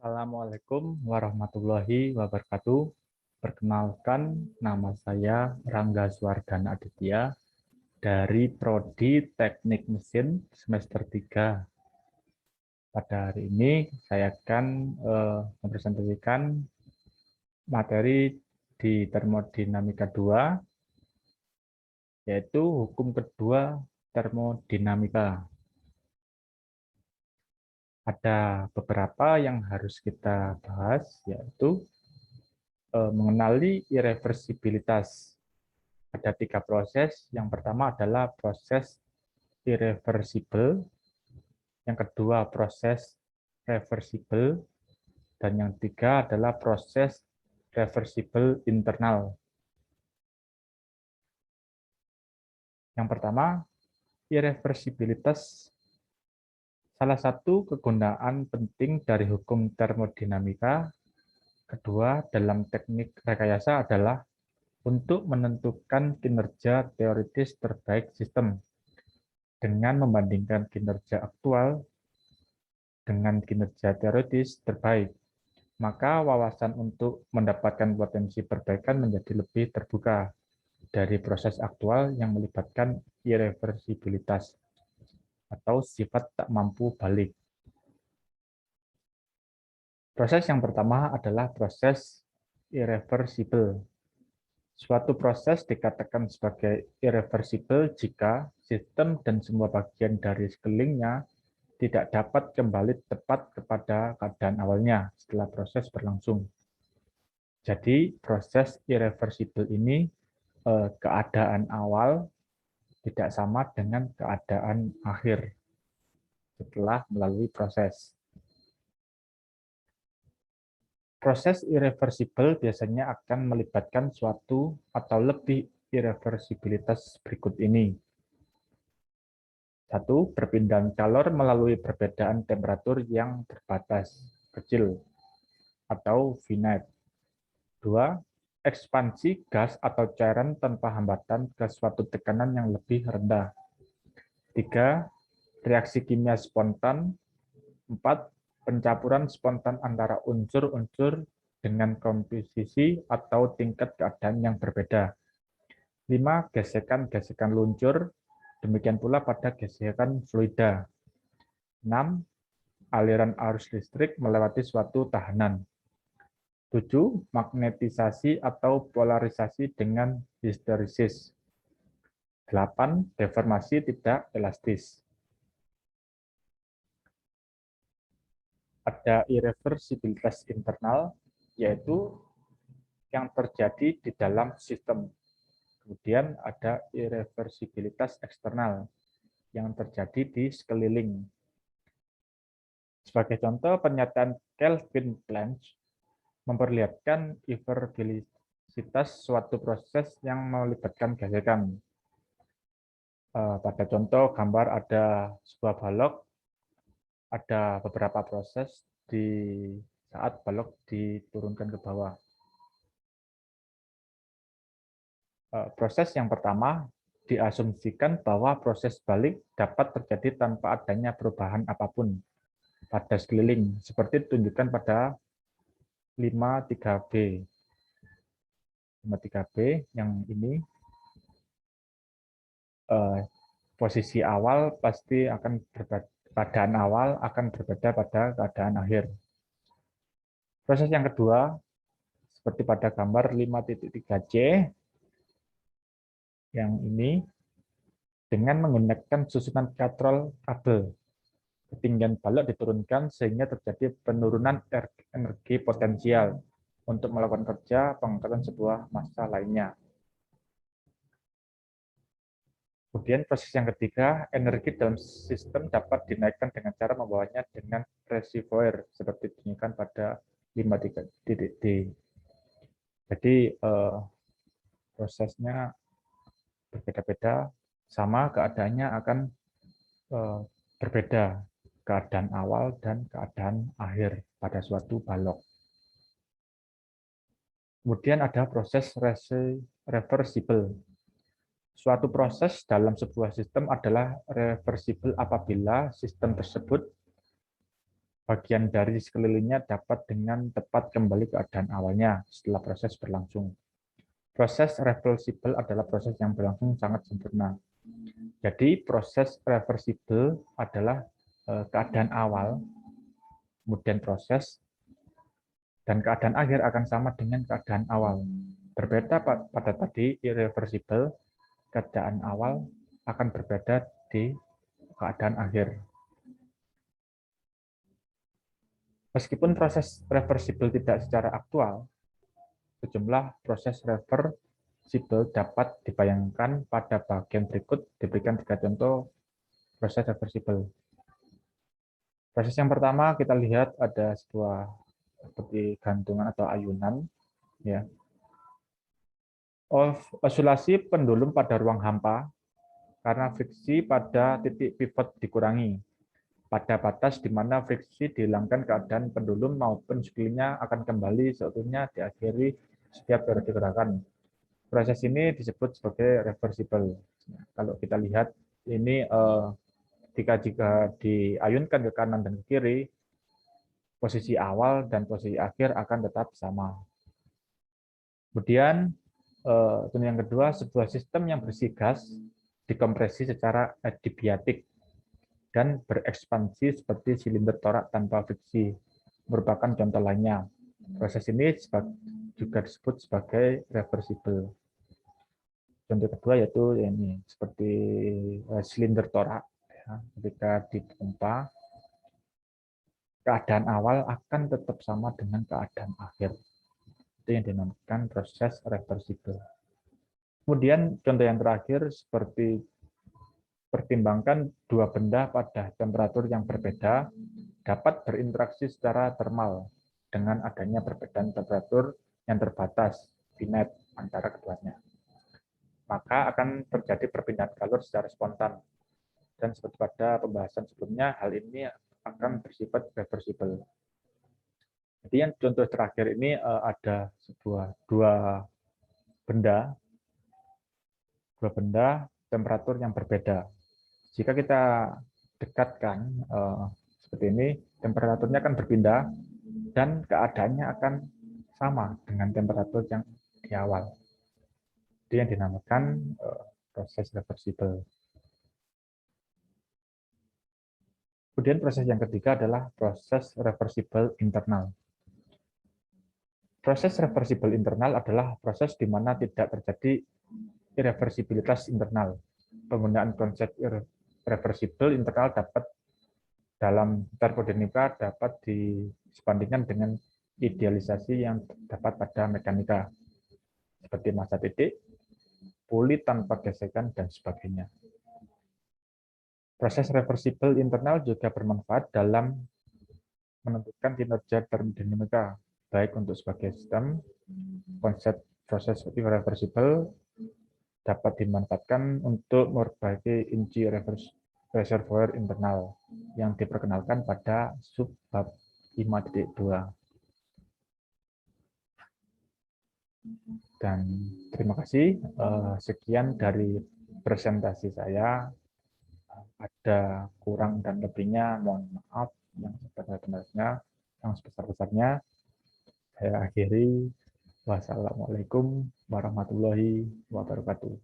Assalamualaikum warahmatullahi wabarakatuh. Perkenalkan, nama saya Rangga Suwardana Aditya dari Prodi Teknik Mesin semester 3. Pada hari ini saya akan mempresentasikan materi di termodinamika 2, yaitu hukum kedua termodinamika. Ada beberapa yang harus kita bahas, yaitu mengenali irreversibilitas. Ada 3 proses. Yang pertama adalah proses irreversible, yang kedua proses reversible, dan yang ketiga adalah proses reversible internal. Yang pertama, irreversibilitas. Salah satu kegunaan penting dari hukum termodinamika kedua dalam teknik rekayasa adalah untuk menentukan kinerja teoritis terbaik sistem dengan membandingkan kinerja aktual dengan kinerja teoritis terbaik, maka wawasan untuk mendapatkan potensi perbaikan menjadi lebih terbuka dari proses aktual yang melibatkan irreversibilitas atau sifat tak mampu balik. Proses yang pertama adalah proses irreversible. Suatu proses dikatakan sebagai irreversible jika sistem dan semua bagian dari sekelilingnya tidak dapat kembali tepat kepada keadaan awalnya setelah proses berlangsung. Jadi proses irreversible ini keadaan awal tidak sama dengan keadaan akhir setelah melalui proses. Proses irreversible biasanya akan melibatkan suatu atau lebih irreversibilitas berikut ini. 1. Perpindahan calor melalui perbedaan temperatur yang terbatas, kecil, atau finite. 2. Ekspansi gas atau cairan tanpa hambatan ke suatu tekanan yang lebih rendah. 3. Reaksi kimia spontan. 4. Pencampuran spontan antara unsur-unsur dengan komposisi atau tingkat keadaan yang berbeda. 5. Gesekan-gesekan luncur, demikian pula pada gesekan fluida. 6. Aliran arus listrik melewati suatu tahanan. 7. Magnetisasi atau polarisasi dengan histeresis. 8. Deformasi tidak elastis. Ada irreversibilitas internal, yaitu yang terjadi di dalam sistem. Kemudian ada irreversibilitas eksternal, yang terjadi di sekeliling. Sebagai contoh, pernyataan Kelvin Planck memperlihatkan irreversibilitas suatu proses yang melibatkan gesekan. Pada contoh gambar ada sebuah balok, ada beberapa proses di saat balok diturunkan ke bawah. Proses yang pertama diasumsikan bahwa proses balik dapat terjadi tanpa adanya perubahan apapun pada sekeliling, seperti ditunjukkan pada 53B. 53B yang ini, posisi awal pasti akan berbeda, keadaan awal akan berbeda pada keadaan akhir. Proses yang kedua, seperti pada gambar 5.3C, yang ini, dengan menggunakan susunan katrol kabel, ketinggian balok diturunkan sehingga terjadi penurunan energi potensial untuk melakukan kerja pengangkatan sebuah massa lainnya. Kemudian proses yang ketiga, energi dalam sistem dapat dinaikkan dengan cara membawanya dengan reservoir seperti ditunjukkan pada 53D. Jadi prosesnya berbeda-beda, sama keadaannya akan berbeda, keadaan awal dan keadaan akhir pada suatu balok. Kemudian ada proses reversible. Suatu proses dalam sebuah sistem adalah reversible apabila sistem tersebut bagian dari sekelilingnya dapat dengan tepat kembali ke keadaan awalnya setelah proses berlangsung. Proses reversibel adalah proses yang berlangsung sangat sempurna. Jadi proses reversibel adalah keadaan awal, kemudian proses, dan keadaan akhir akan sama dengan keadaan awal. Berbeda pada tadi, irreversible, keadaan awal akan berbeda di keadaan akhir. Meskipun proses reversibel tidak secara aktual, sejumlah proses reversibel dapat dibayangkan. Pada bagian berikut diberikan 3 contoh proses reversibel. Proses yang pertama kita lihat ada sebuah seperti gantungan atau ayunan, ya. Oscilasi pendulum pada ruang hampa karena friksi pada titik pivot dikurangi. Pada batas di mana friksi dihilangkan, keadaan pendulum maupun sekelilingnya akan kembali seutuhnya diakhiri setiap periode gerakan. Proses ini disebut sebagai reversible. Kalau kita lihat ini jika diayunkan ke kanan dan ke kiri, posisi awal dan posisi akhir akan tetap sama. Kemudian yang kedua, sebuah sistem yang berisi gas dikompresi secara adiabatik dan berekspansi seperti silinder torak tanpa friksi, merupakan contoh lainnya. Proses ini juga disebut sebagai reversible. Contoh kedua yaitu ini seperti silinder torak, ya, ketika dipompa, keadaan awal akan tetap sama dengan keadaan akhir. Itu yang dinamakan proses reversible. Kemudian contoh yang terakhir seperti pertimbangkan dua benda pada temperatur yang berbeda dapat berinteraksi secara termal dengan adanya perbedaan temperatur yang terbatas finite antara keduanya. Maka akan terjadi perpindahan kalor secara spontan. Dan seperti pada pembahasan sebelumnya, hal ini akan bersifat reversible. Jadi yang contoh terakhir ini ada dua benda temperatur yang berbeda. Jika kita dekatkan seperti ini, temperaturnya akan berpindah dan keadaannya akan sama dengan temperatur yang di awal. Itu yang dinamakan proses reversible. Kemudian proses yang ketiga adalah proses reversible internal. Proses reversible internal adalah proses di mana tidak terjadi irreversibilitas internal. Penggunaan konsep reversible internal dalam termodinamika dapat disebandingkan dengan idealisasi yang terdapat pada mekanika, seperti massa titik, puli tanpa gesekan, dan sebagainya. Proses reversible internal juga bermanfaat dalam menentukan kinerja termodinamika, baik untuk sebagai sistem. Konsep proses reversible dapat dimanfaatkan untuk memperbaiki inci reservoir internal yang diperkenalkan pada subbab 5.2. Dan terima kasih. Sekian dari presentasi saya. Ada kurang dan lebihnya, mohon maaf. Yang sebesar-besarnya, yang sebesar-besarnya, saya akhiri. Wassalamualaikum warahmatullahi wabarakatuh.